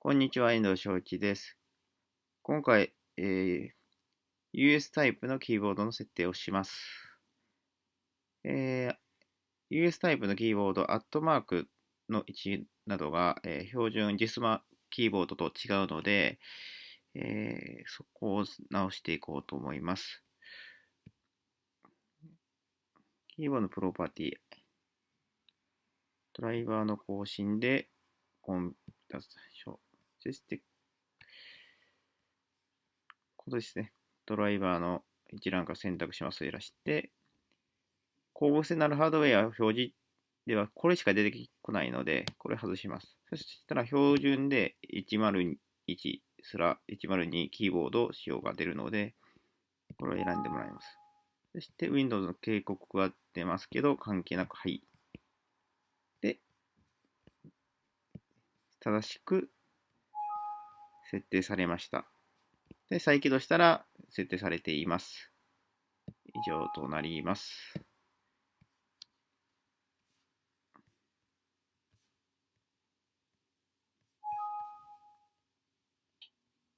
こんにちは、遠藤翔一です。今回、US タイプのキーボードの設定をします。US タイプのキーボード、アットマークの位置などが、標準 JISMA キーボードと違うので、そこを直していこうと思います。キーボードのプロパティ、ドライバーの更新で、ここですね。ドライバーの一覧から選択しますをいらして、光合成なるハードウェア表示ではこれしか出てこないので、これ外します。そしたら標準で101すら102キーボード仕様が出るので、これを選んでもらいます。そして Windows の警告が出ますけど、関係なくはい。で、正しく設定されました。で、再起動したら設定されています。以上となります。